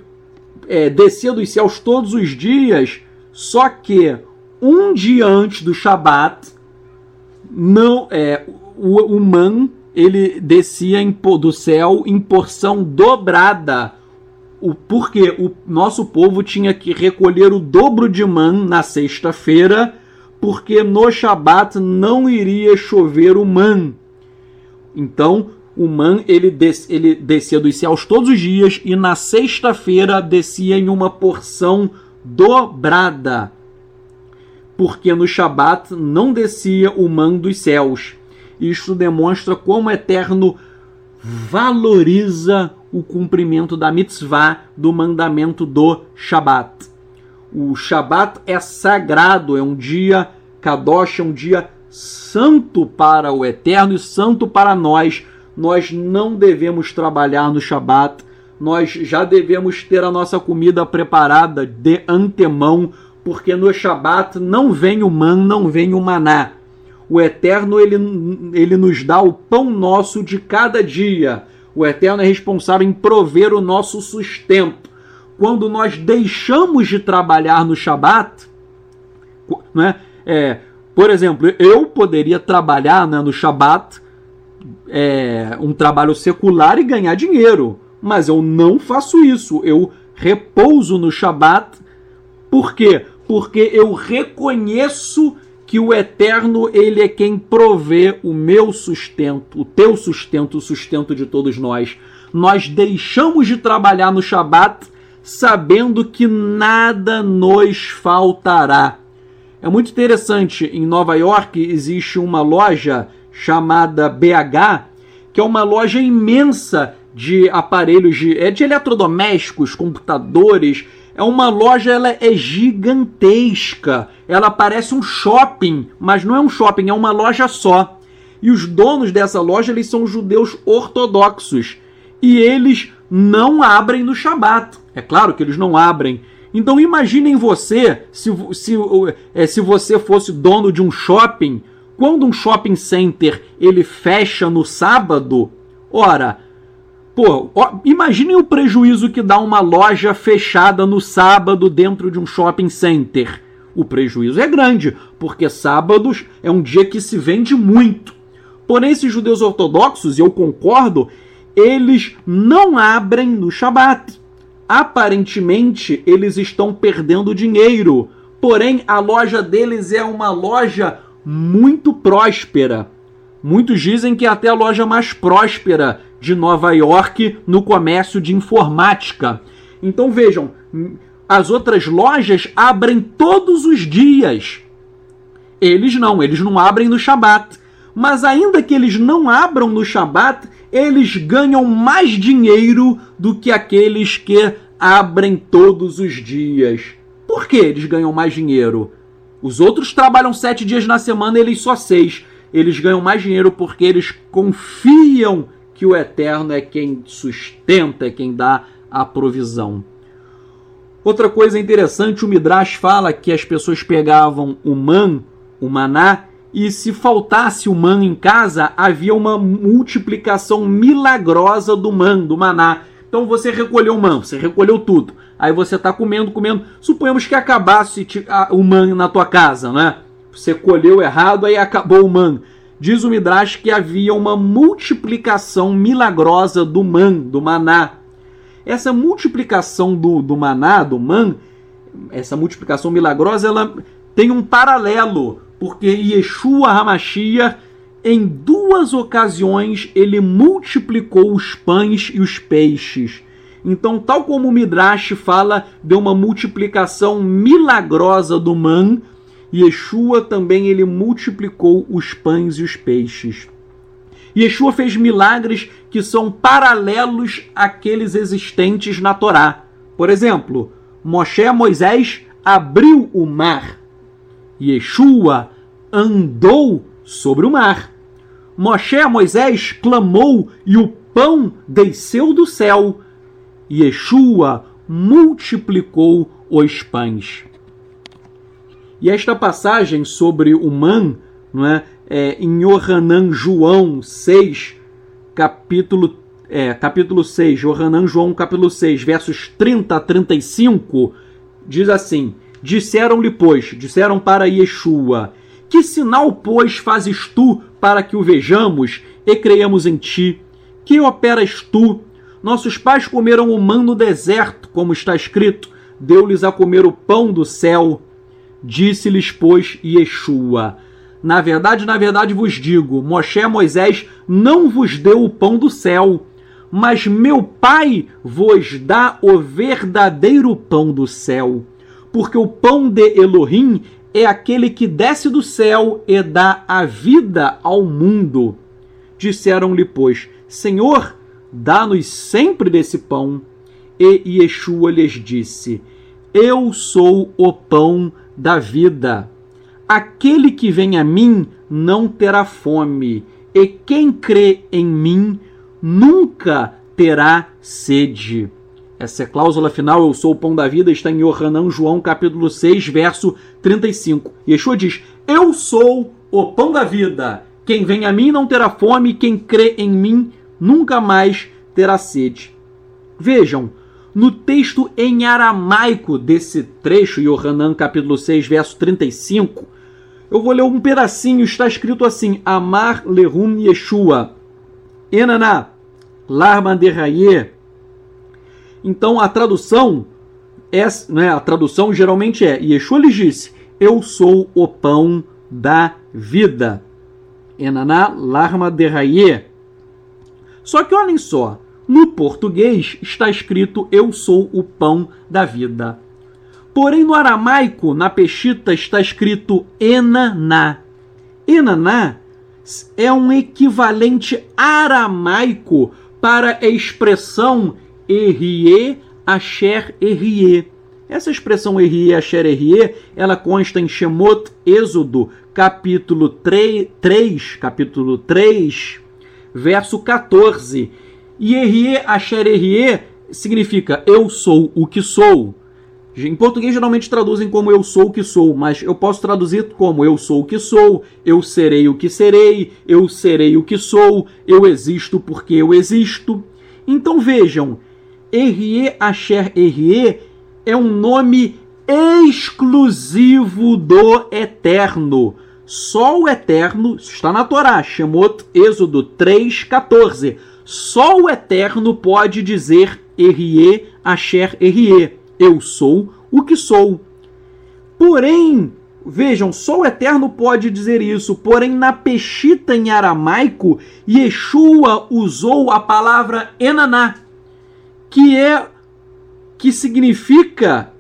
descia dos céus todos os dias, só que um dia antes do Shabat, o ele descia do céu em porção dobrada, porque o nosso povo tinha que recolher o dobro de na sexta-feira, porque no Shabat não iria chover o Então, o ele descia dos céus todos os dias, e na sexta-feira descia em uma porção dobrada, porque no Shabat não descia o dos céus. Isto demonstra como o Eterno valoriza o cumprimento da mitzvah, do mandamento do Shabat. O Shabat é sagrado, é um dia Kadosh, é um dia santo para o Eterno e santo para nós. Nós não devemos trabalhar no Shabat, nós já devemos ter a nossa comida preparada de antemão, porque no Shabat não vem o não vem o maná. O Eterno, ele nos dá o pão nosso de cada dia. O Eterno é responsável em prover o nosso sustento. Quando nós deixamos de trabalhar no Shabat, né, por exemplo, eu poderia trabalhar, né, no Shabat, um trabalho secular e ganhar dinheiro, mas eu não faço isso. Eu repouso no Shabat. Por quê? Porque eu reconheço que o Eterno, ele é quem provê o meu sustento, o teu sustento, o sustento de todos nós. Nós deixamos de trabalhar no Shabat sabendo que nada nos faltará. É muito interessante, em Nova York existe uma loja chamada BH, que é uma loja imensa de aparelhos de eletrodomésticos, computadores. É uma loja, ela é gigantesca. Ela parece um shopping, mas não é um shopping, é uma loja só. E os donos dessa loja, eles são judeus ortodoxos. E eles não abrem no Shabat. É claro que eles não abrem. Então imaginem você, se você fosse dono de um shopping, quando um shopping center ele fecha no sábado, imaginem o prejuízo que dá uma loja fechada no sábado dentro de um shopping center. O prejuízo é grande, porque sábados é um dia que se vende muito. Porém, esses judeus ortodoxos, e eu concordo, eles não abrem no Shabat. Aparentemente, eles estão perdendo dinheiro. Porém, a loja deles é uma loja muito próspera. Muitos dizem que é até a loja mais próspera de Nova York no comércio de informática. Então vejam, as outras lojas abrem todos os dias. Eles não abrem no Shabat. Mas ainda que eles não abram no Shabat, eles ganham mais dinheiro do que aqueles que abrem todos os dias. Por que eles ganham mais dinheiro? Os outros trabalham 7 dias na semana, eles só 6. Eles ganham mais dinheiro porque eles confiam que o Eterno é quem sustenta, é quem dá a provisão. Outra coisa interessante, o Midrash fala que as pessoas pegavam o maná, e se faltasse o man em casa, havia uma multiplicação milagrosa do maná. Então você recolheu o man, você recolheu tudo. Aí você está comendo. Suponhamos que acabasse o man na tua casa, né? Você colheu errado, aí acabou o man. Diz o Midrash que havia uma multiplicação milagrosa do maná. Essa multiplicação do maná, do man, essa multiplicação milagrosa, ela tem um paralelo, porque Yeshua HaMashiach, em 2 ocasiões, ele multiplicou os pães e os peixes. Então, tal como o Midrash fala de uma multiplicação milagrosa do man, Yeshua também ele multiplicou os pães e os peixes. Yeshua fez milagres que são paralelos àqueles existentes na Torá. Por exemplo, Moisés abriu o mar. Yeshua andou sobre o mar. Moisés clamou e o pão desceu do céu. Yeshua multiplicou os pães. E esta passagem sobre o man, não é, em Yohanan João 6, capítulo 6, Yohanan João capítulo 6, versos 30 a 35, diz assim: disseram-lhe, pois, disseram para Yeshua: que sinal, pois, fazes tu para que o vejamos e creiamos em ti? Que operas tu? Nossos pais comeram o man no deserto, como está escrito, deu-lhes a comer o pão do céu. Disse-lhes, pois, Yeshua: na verdade vos digo, Moisés não vos deu o pão do céu, mas meu Pai vos dá o verdadeiro pão do céu. Porque o pão de Elohim é aquele que desce do céu e dá a vida ao mundo. Disseram-lhe, pois, Senhor, dá-nos sempre desse pão. E Yeshua lhes disse: eu sou o pão da vida. Aquele que vem a mim não terá fome, e quem crê em mim nunca terá sede. Essa é a cláusula final, eu sou o pão da vida, está em Yohanan João capítulo 6, verso 35. Yeshua diz: eu sou o pão da vida. Quem vem a mim não terá fome, quem crê em mim nunca mais terá sede. Vejam, no texto em aramaico desse trecho, Yohanan capítulo 6, verso 35, eu vou ler um pedacinho, está escrito assim: Amar lehum Yeshua, Enaná, larma derraie. Então a tradução geralmente é: Yeshua lhes disse, eu sou o pão da vida. Enaná, larma derraie. Só que olhem só, no português está escrito eu sou o pão da vida. Porém no aramaico, na peshita, está escrito Enaná. Enaná é um equivalente aramaico para a expressão Erie, Asher, Erie. Essa expressão Erie, Asher, Erie, ela consta em Shemot, Êxodo, capítulo 3, verso 14. E Erie, Asher, Erie significa eu sou o que sou. Em português geralmente traduzem como eu sou o que sou, mas eu posso traduzir como eu sou o que sou, eu serei o que serei o que sou, eu existo porque eu existo. Então vejam, Erie, Asher, Erie é um nome exclusivo do Eterno. Só o Eterno, está na Torá, Shemot, Êxodo 3,14. Só o Eterno pode dizer Erie, Asher, Erie. Eu sou o que sou. Porém, vejam, só o Eterno pode dizer isso. Porém, na peshita em aramaico, Yeshua usou a palavra Enaná, que significa,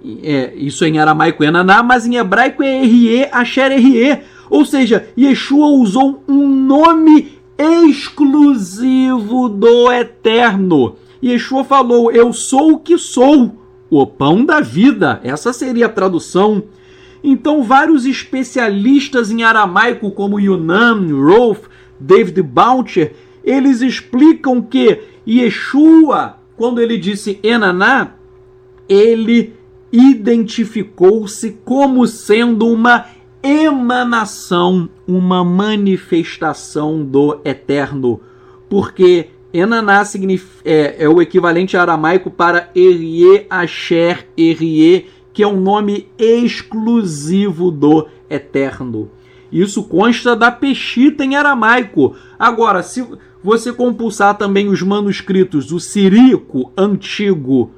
isso em aramaico é Enaná, mas em hebraico é Erie, Asher, Erie. Ou seja, Yeshua usou um nome exclusivo do Eterno. Yeshua falou, eu sou o que sou. o pão da vida. Essa seria a tradução. Então, vários especialistas em aramaico, como Yunnan, Rolf, David Bouncher, eles explicam que Yeshua, quando ele disse Enaná, ele identificou-se como sendo uma emanação, uma manifestação do Eterno, porque Enaná é o equivalente aramaico para Erie, Asher, Erie, que é um nome exclusivo do Eterno. Isso consta da Peshita em aramaico. Agora, se você compulsar também os manuscritos, o siríaco antigo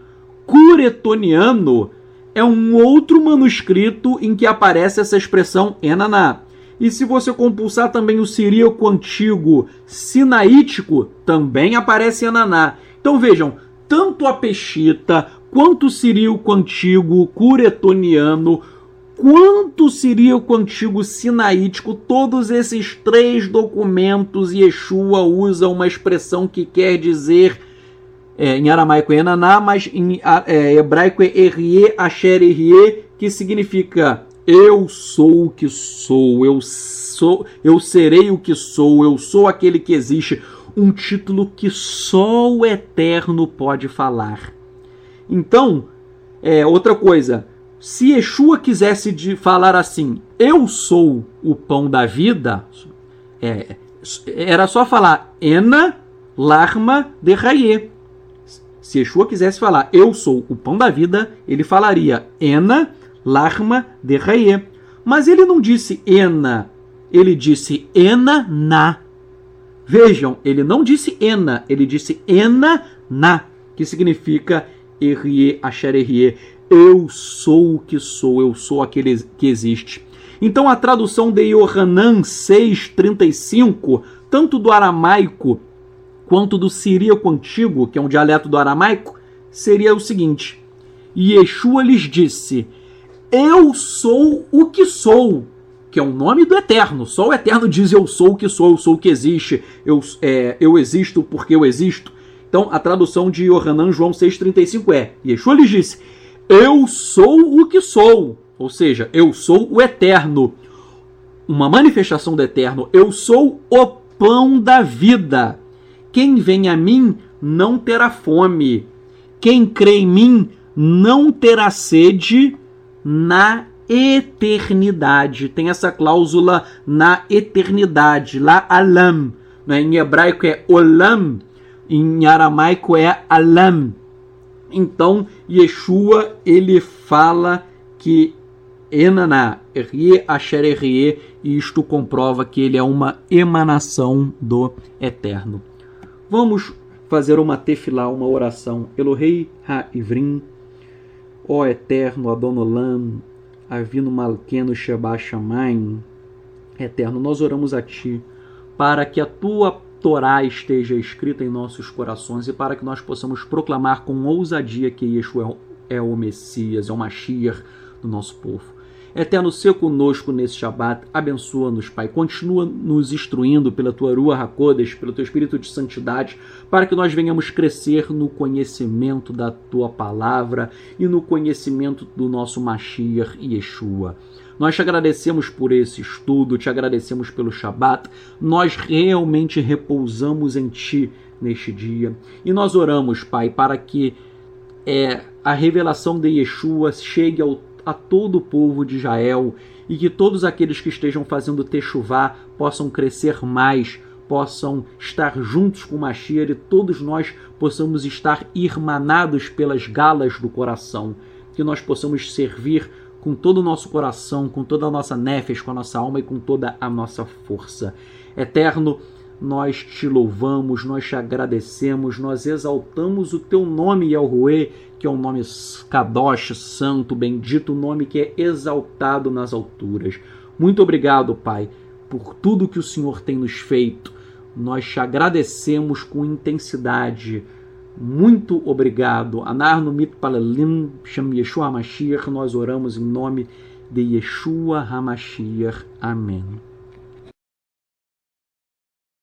curetoniano, é um outro manuscrito em que aparece essa expressão Enaná. E se você compulsar também o siríaco antigo sinaítico, também aparece Enaná. Então vejam, tanto a Peshita, quanto o siríaco antigo curetoniano, quanto o siríaco antigo sinaítico, todos esses três documentos, Yeshua usa uma expressão que quer dizer, em aramaico é Enaná, mas em hebraico é Erie, Asher, Erie, que significa eu sou o que sou, eu serei o que sou, eu sou aquele que existe. Um título que só o Eterno pode falar. Então, outra coisa, se Yeshua quisesse falar assim, eu sou o pão da vida, era só falar Ena, Larma, Derraie. Se Yeshua quisesse falar, eu sou o pão da vida, ele falaria Ena, Larma, Derraie. Mas ele não disse Ena, ele disse Enaná. Vejam, ele não disse Ena, ele disse Enaná, que significa Erie, Asher, Erie. Eu sou o que sou, eu sou aquele que existe. Então a tradução de Yohanan 6,35, tanto do aramaico quanto do siríaco antigo, que é um dialeto do aramaico, seria o seguinte: Yeshua lhes disse, eu sou o que sou, que é o nome do Eterno. Só o Eterno diz eu sou o que sou, eu sou o que existe, eu existo porque eu existo. Então a tradução de Yohanan João 6,35 é, Yeshua lhes disse, eu sou o que sou, ou seja, eu sou o Eterno, uma manifestação do Eterno, eu sou o pão da vida. Quem vem a mim não terá fome, quem crê em mim não terá sede na eternidade. Tem essa cláusula na eternidade, lá alam, né? Em hebraico é olam, em aramaico é alam. Então, Yeshua, ele fala que Enaná, Erie, Asher, Erie, e isto comprova que ele é uma emanação do Eterno. Vamos fazer uma tefilá, uma oração. Elohei ha-ivrim, ó Eterno, Adonolam, Avinu Malkenu Sheba Shamayim. Eterno, nós oramos a Ti para que a Tua Torá esteja escrita em nossos corações e para que nós possamos proclamar com ousadia que Yeshua é o Messias, é o Mashiach do nosso povo. Eterno, ser conosco nesse Shabat, abençoa-nos, Pai, continua nos instruindo pela Tua Ruach HaKodesh, pelo Teu Espírito de Santidade, para que nós venhamos crescer no conhecimento da Tua Palavra e no conhecimento do nosso Mashiach Yeshua. Nós te agradecemos por esse estudo, te agradecemos pelo Shabat, nós realmente repousamos em Ti neste dia e nós oramos, Pai, para que a revelação de Yeshua chegue a todo o povo de Israel e que todos aqueles que estejam fazendo techuvá possam crescer mais, possam estar juntos com o Mashiach e todos nós possamos estar irmanados pelas galas do coração, que nós possamos servir com todo o nosso coração, com toda a nossa nefesh, com a nossa alma e com toda a nossa força. Eterno, nós te louvamos, nós te agradecemos, nós exaltamos o teu nome, Yahuwah, que é um nome Kadosh, santo, bendito, nome que é exaltado nas alturas. Muito obrigado, Pai, por tudo que o Senhor tem nos feito. Nós te agradecemos com intensidade. Muito obrigado. Anar no mitpalalim, Shem Yeshua HaMashiach, nós oramos em nome de Yeshua HaMashiach. Amém.